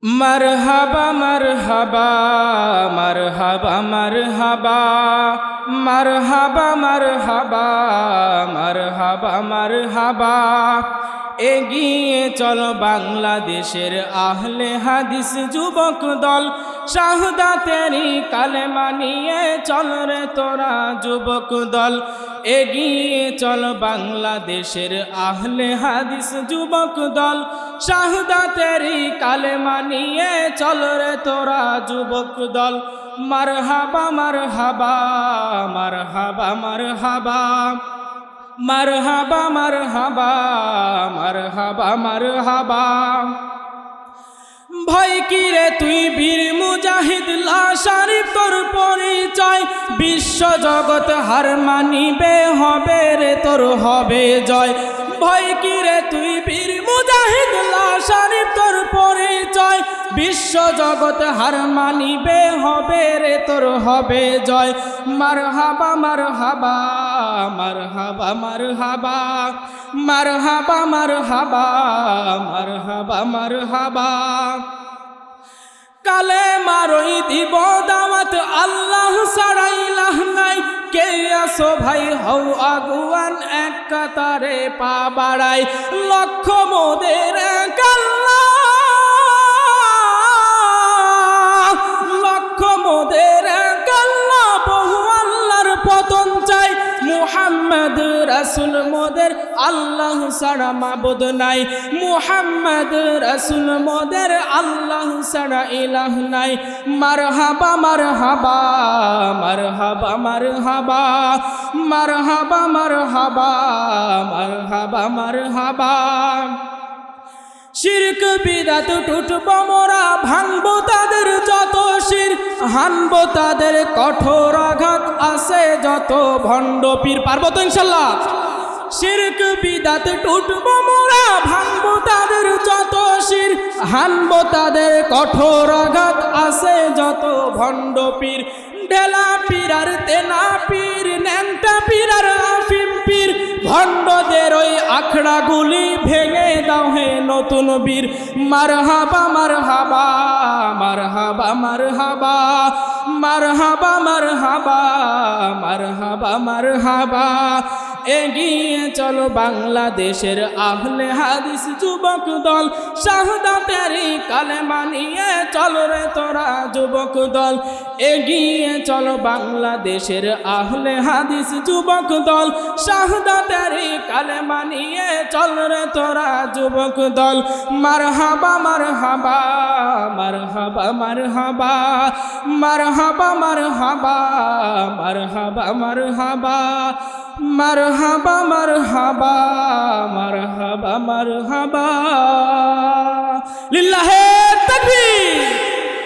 মারহাবা মারহাবা মারহাবা মারহাবা মারহাবা মারহাবা মারহাবা মারহাবা এগিয়ে চলো বাংলাদেশের আহলে হাদিস যুবক দল, শাহাদাতেরই কালেমা নিয়ে চল রে তোরা যুবক দল। এগিয়ে চল বাংলাদেশের আহলে হাদিস যুবক দল, শাহাদাতেরই কালেমা নিয়ে চল রে তোরা যুবক দল। মারহাবা মারহাবা মারহাবা মারহাবা মারহাবা মারহাবা মারহাবা মারহাবা। ভয় কি রে তুই বীর মুজাহিদ, লাশারি তোর পরিচয়, বিশ্ব জগৎ হার মানিবে, হবে রে তোর হবে জয়। ভয় কি রে তুই বীর মুজাহিদ, লাশারি তোর পরিচয়, বিশ্ব জগৎ হার মানিবে, হবে রে তোর হবে জয়। মারহাবা মারহাবা মারহাবা মারহাবা মারহাবা মারহাবা মারহাবা মারহাবা। কালেমারই দিব দাওয়াত, আল্লাহ ছাড়া ইলাহ নাই। কে আসো ভাই হও আগুয়ান, এক কাতারে পা বাড়াই, লক্ষ মোদের এক আল্লাহ, লক্ষ মোদের এক আল্লাহ, বহু আল্লাহর পতন চাই। মুহাম্মদ রাসূল মোদের, আল্লাহ ছাড়া মাবুদ নাই। মুহাম্মদ রাসূল মোদের, আল্লাহ ছাড়া ইলাহ নাই। মারহাবা মারহাবা মারহাবা মারহাবা মারহাবা মারহাবা মারহাবা মারহাবা। শিরক বিদাত টুটবো মোরা, ভাঙবো তাদের যত শির, হানবো তাদের কঠোর আঘাত, আছে যত ভণ্ড পীর। পারবো তো ইনশাল্লাহ? শিরক বিদাত টুটবো মোরা, ভাঙবো তাদের যত শির, হানবো তাদের কঠোর আঘাত, আছে যত ভণ্ড পীর। ঢেলা পীর আর তেনা পীর, ন্যাংটা পীর আর আফিম পীর, ভণ্ডদের ওই আখড়া গুলি ভেঙে দাও হে নতুন বীর। মারহাবা মারহাবা মারহাবা মারহাবা মারহাবা মারহাবা মারহাবা মারহাবা। এগিয়ে চলো বাংলাদেশের আহলে হাদিস যুবক দল, শাহাদাতেরই কালেমা নিয়ে চল রে তোরা যুবক দল। এগিয়ে চলো বাংলাদেশের আহলে হাদিস যুবক দল, শাহাদাতেরই কালেমা নিয়ে চল রে তোরা যুবক দল। মারহাবা মারহাবা মারহাবা মারহাবা মারহাবা মারহাবা মারহাবা মারহাবা মারহাবা মারহাবা মারহাবা মারহাবা। লিল্লাহে